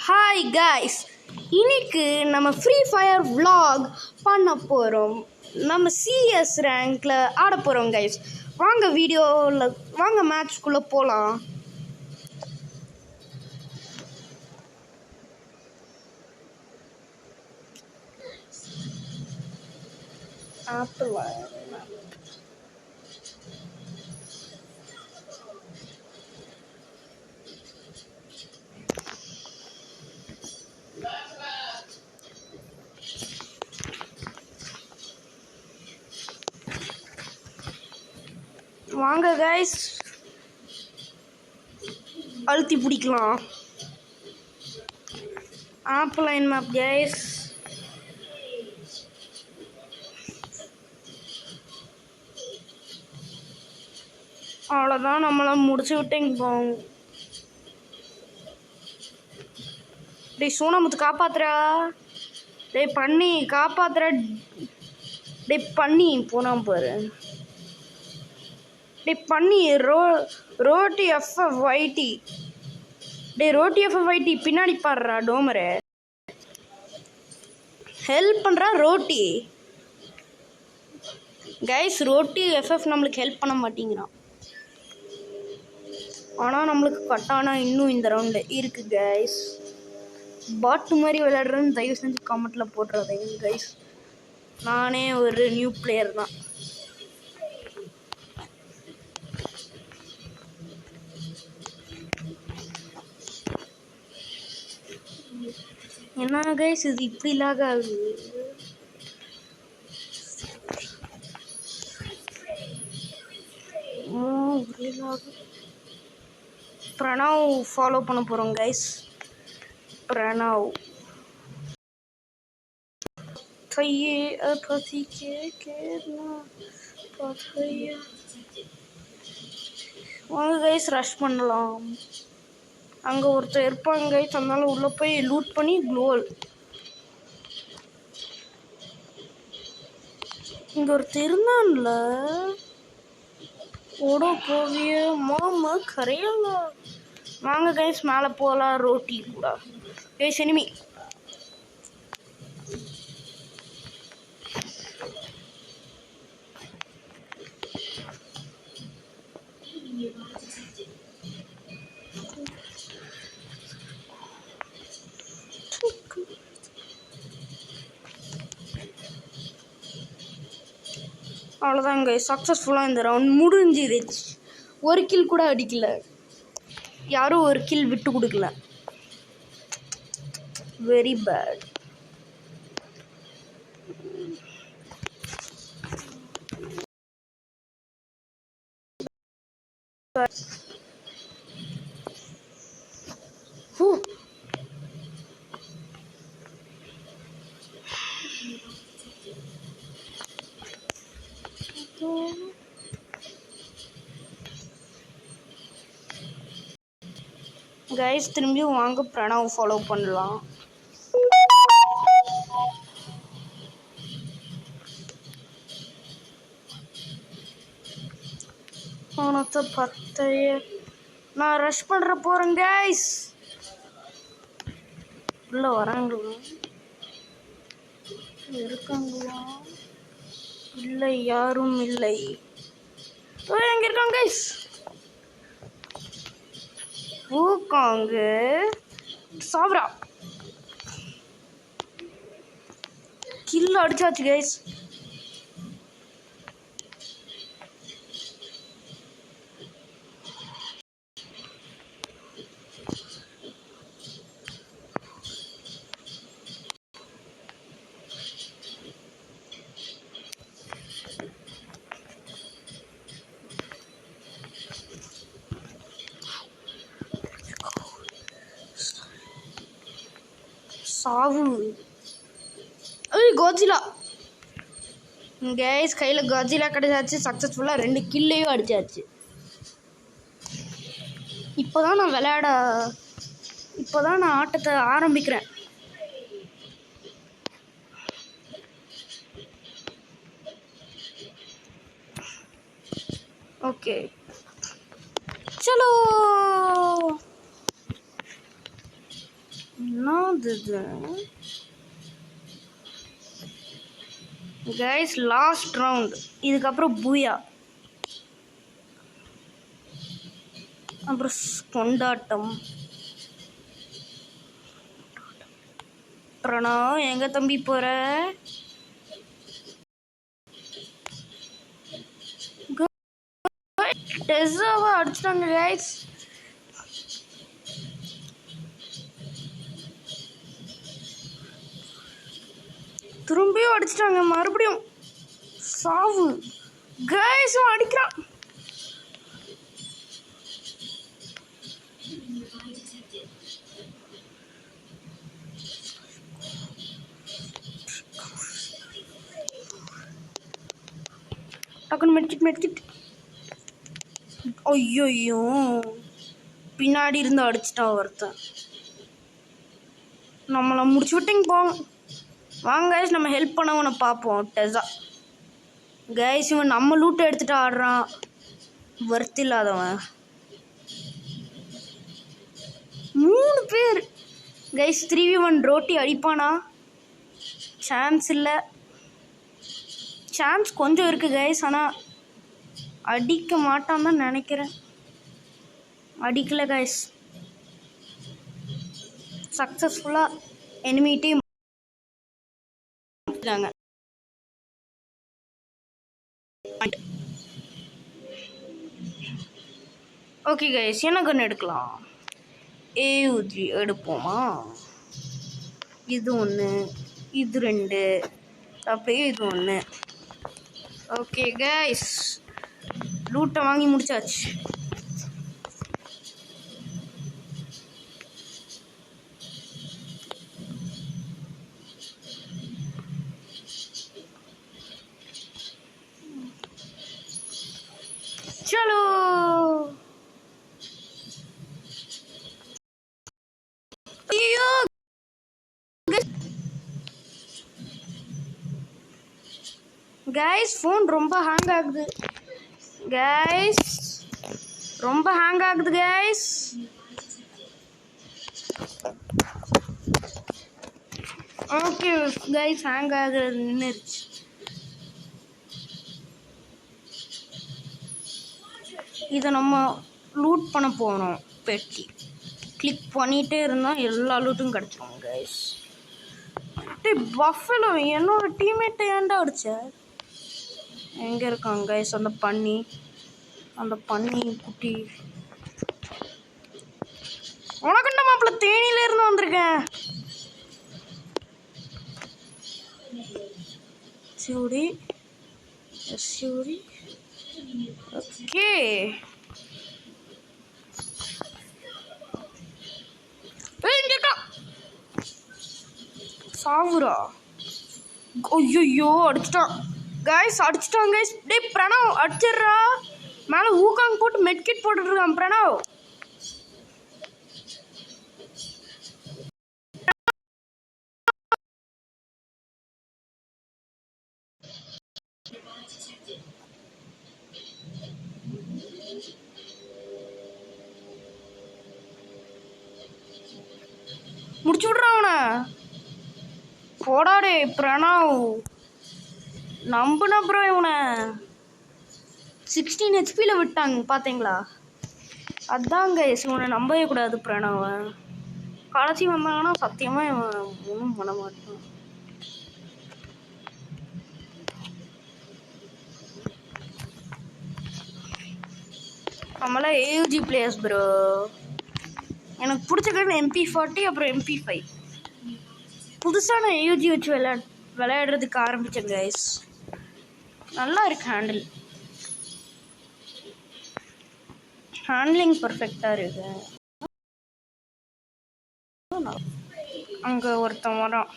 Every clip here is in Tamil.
ஹாய் காய்ஸ், இன்னைக்கு நம்ம ஃப்ரீ ஃபயர் vlog பண்ண போகிறோம். நம்ம சிஎஸ் ரேங்கில் ஆட போகிறோம் கைஸ். வாங்க வீடியோவில் வாங்க மேட்ச்குள்ளே போகலாம். ஆப்பிள் வாங்க கைஸ், அழுத்தி பிடிக்கலாம். Apple line map guys. அவ்வளோதான், நம்மளாம் முடிச்சு விட்டேங்க போங்க. டேய் சோனாமுத்து காப்பாத்துறா, டேய் பண்ணி காப்பாத்துறா, டேய் பண்ணி போனா பாரு. டேய் பண்ணி ரோட்டி FFYT, டேய் ரோட்டி FFYT பின்னாடி பாடுறா டோமரு. ஹெல்ப் பண்ணுறா ரோட்டி. கைஸ் ரோட்டி FF நம்மளுக்கு ஹெல்ப் பண்ண மாட்டேங்கிறான். ஆனால் நம்மளுக்கு கட்டானா இன்னும் இந்த ரவுண்டு இருக்குது கைஸ். பாட்டு மாதிரி விளையாடுறேன்னு தயவு செஞ்சு கமெண்ட்டில் போட்டுறதைங்க கைஸ். நானே ஒரு நியூ பிளேயர் தான். என்ன கைஸ் இது இப்படி லாக் ஆகுது? பிரணவ் ஃபாலோ பண்ண போகிறோம் கைஸ். பிரணவ் வாங்க கைஸ் ரஷ் பண்ணலாம். அங்கே ஒருத்தர் இருப்பாங்க கைஸ், அதனால உள்ளே போய் லூட் பண்ணி க்ளோவல். இங்கே ஒருத்தர் இருந்தான்ல, ஓட போவிய மாமா கரையல. வாங்க கைஸ் மேலே போகலாம் ரோட்டி கூட. Guys enemy. அவ்வளோதாங்க சக்ஸஸ்ஃபுல்லாக இந்த ரவுண்ட் முடிஞ்சிருச்சு. ஒரு கில் கூட அடிக்கல, யாரும் ஒரு கில் விட்டு கொடுக்கல. Very bad. கைஸ் திரும்பியும் வாங்க பிரணவ் ஃபாலோ பண்ணலாம். நான் ரஷ் பண்ணுற போகிறேன் கைஸ். உள்ள வராங்களா இருக்காங்களா? இல்லை யாரும் இல்லை. எங்கே இருக்காங்க கைஸ்? பூக்காங்க சாவரா கில் அடிச்சாச்சு கைஸ். சாவு. கோஜிலா கைஸ், கையில் கோஜிலா கிடைச்சாச்சு. சக்ஸஸ்ஃபுல்லாக 2 கில்லையும் அடிச்சாச்சு. இப்போதான் நான் ஆட்டத்தை ஆரம்பிக்கிறேன். ஓகே चलो என்னது இது கைஸ்? லாஸ்ட் ரவுண்ட், இதுக்கப்புறம் பூயா, அப்புறம் கொண்டாட்டம். பிரணவ் எங்க தம்பி போற? டெஸாவை அடிச்சிட்டாங்க கைஸ். திரும்பியும் அடிச்சிட்டாங்க, மறுபடியும் சாவு. கைஸும் அடிக்கிறான். டக்குன்னு மெடிக்கிட். ஐயோ, பின்னாடி இருந்து அடிச்சிட்டான் ஒருத்தன். நம்மளை முடிச்சு விட்டிங்க போவோம். வாங்க கைஸ், நம்ம ஹெல்ப் பண்ணவனை பார்ப்போம். டெஸா கைஸ், இவன் நம்ம லூட்டை எடுத்துகிட்டு ஆடுறான். வர்த்து இல்லாதவன். 3 பேர் கைஸ். 3v1 ரோட்டி அடிப்பானா? சான்ஸ் இல்லை. சான்ஸ் கொஞ்சம் இருக்குது கைஸ், ஆனால் அடிக்க மாட்டான்னு தான் நினைக்கிறேன். அடிக்கல கைஸ். சக்ஸஸ்ஃபுல்லாக எனிமி டீம் இருக்காங்க. ஓகே கைஸ், என்ன கன் எடுக்கலாம்? AUG எடுப்போமா? இது 1, இது 2, அப்படியே இது 1. ஓகே கைஸ், லூட்டை வாங்கி முடிச்சாச்சு. चलो गाइस, फोन ரொம்ப ஹேங் ஆகுது गाइस, ரொம்ப ஹேங் ஆகுது गाइस. ஓகே गाइस, ஹேங் ஆகுறது நின்னுருச்சு. இதை நம்ம லூட் பண்ண போகிறோம். பெட்டி கிளிக் பண்ணிகிட்டே இருந்தால் எல்லா லூட்டும் கிடச்சிரும் கைஸ். பஃபலோ என்னோட டீம்மேட்டை ஏன்டா அடிச்ச? எங்கே இருக்காங்க கைஸ் அந்த பன்னி? அந்த பன்னி குட்டி உனக்குண்ட மாப்பிள்ள தேனியிலேருந்து வந்திருக்கேன். சூடி சூடி. ஓகே, சாவுரா. ஐயோ, அடிச்சிட்டான் கைஸ், அடிச்சிட்டான் கைஸ். டேய் பிரணவ், அடிச்சிடுறா. மேலே ஊக்காங்க போட்டு மெட்கிட் போட்டுட்டு இருக்கான் பிரணவ். முடிச்சு விட்றான் அவனை. போடாடே பிரணவ், நம்புன ப்ரோ. இவனை 16 HP விட்டாங்க பார்த்தீங்களா? அதாங்க இவனை நம்பவே கூடாது பிரணவ. கடைசி வந்தாங்கன்னா சத்தியமாக இவன் ஒன்றும் பண்ண மாட்டான். நம்மளாம் AUG பிளேயர்ஸ் ப்ரோ. எனக்கு பிடிச்ச கன் MP40, அப்புறம் MP5. புதுசாக நான் AUG வச்சு விளையாடுறதுக்கு ஆரம்பித்தேன் கைஸ். நல்லா இருக்கு ஹேண்ட்லிங் பர்ஃபெக்டாக இருக்கு. அங்கே ஒருத்தன் வரான்,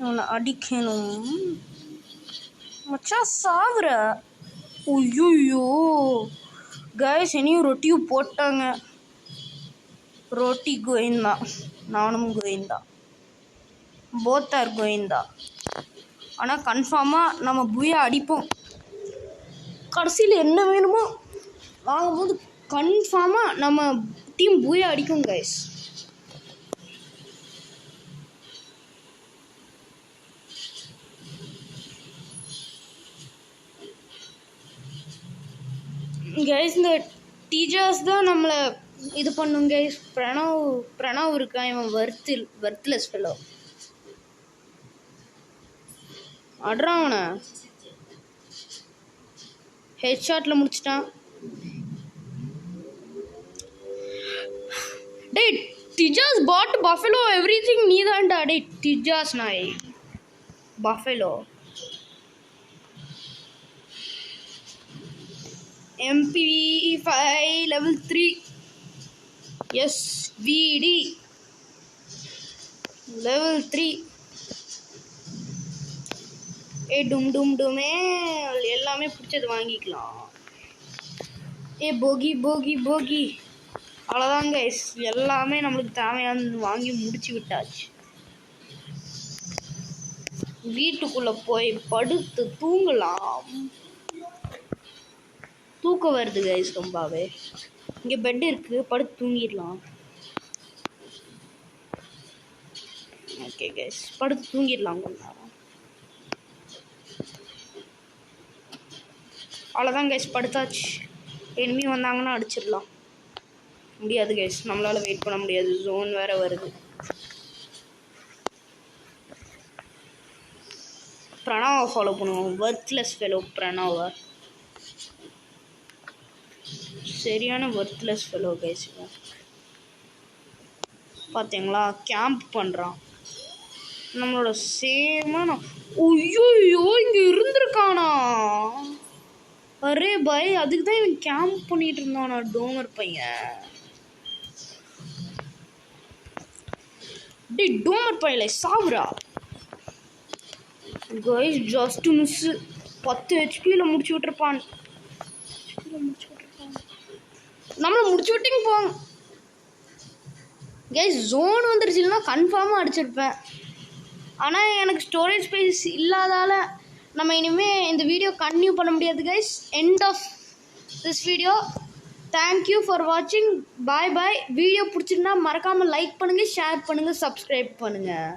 இவனை அடிக்கணும். மச்சா சாவுற. ஐயோ கைஸ், இனியும் ரொட்டியும் போட்டாங்க. ரொட்டி கோயிந்தா, நானும் கோயிந்தா, போத் ஆர் கோயிந்தா. ஆனால் கன்ஃபார்மாக நம்ம பூயா அடிப்போம். கடைசியில் என்ன வேணுமோ வாங்கும்போது கன்ஃபார்மாக நம்ம டீம் பூயா அடிக்கும் கைஸ். கைஸ் இந்த டீச்சர்ஸ் தான் நம்மளை இது பண்ணும் கைஸ். பிரணவ் இருக்கான், இவன் வர்த்லெஸ் ஃபெல்லோ. அட்றான் அவனை ஹெட் ஷாட்டில் முடிச்சிட்டான். டேய் டிஜாஸ் பாட் பஃபெலோ எவ்ரிதிங் நீ தான்டா. டேய் டிஜாஸ் நாய் buffalo MP5 level 3 SVD level 3. டுமே எல்லாமே பிடிச்சது வாங்கிக்கலாம். போகி போகி போகி. அவ்வளோதான் கைஸ், எல்லாமே நம்மளுக்கு தேவையானது வாங்கி முடிச்சு விட்டாச்சு. வீட்டுக்குள்ளே போய் படுத்து தூங்கலாம். தூக்கம் வருது கைஸ் ரொம்பவே. இங்கே பெட் இருக்குது, படுத்து தூங்கிடலாம். ஓகே கைஸ், படுத்து தூங்கிடலாம் கொஞ்ச நேரம். அவ்வளோதான் கைஸ், படுத்தாச்சு. எனிமி வந்தாங்கன்னா அடிச்சிடலாம். முடியாது கைஸ், நம்மளால் வெயிட் பண்ண முடியாது. ஜோன் வேறு வருது. பிரணவை ஃபாலோ பண்ணுவோம். வர்த்லெஸ் ஃபெலோ பிரணவை. சரியான வர்த்லெஸ் ஃபெலோ கைஸ். பார்த்தீங்களா, கேம்ப் பண்ணுறான் நம்மளோட சேமான. ஐயோ இங்கே இருந்திருக்கானா? அரே பாய், அதுக்கு தான் இவன் கேம்ப் பண்ணிட்டு இருந்தானா டோமர் பையன். டே டோமர் பையல சாவுரா கைஸ். Just miss. 10 HP முடிச்சு விட்டுருப்பான். நம்மளை முடிச்சு விட்டிங்க போங்க கைஸ். ஜோன் வந்துருச்சு, இல்லைனா கன்ஃபார்மாக அடிச்சிருப்பேன். ஆனால் எனக்கு ஸ்டோரேஜ் ஸ்பேஸ் இல்லாதால நம்ம இனிமேல் இந்த வீடியோ கண்டினியூ பண்ண முடியாது guys. End of this video. Thank you for வாட்சிங். பாய் பாய். வீடியோ பிடிச்சிருந்தா மறக்காமல் லைக் பண்ணுங்கள், ஷேர் பண்ணுங்கள், சப்ஸ்கிரைப் பண்ணுங்கள்.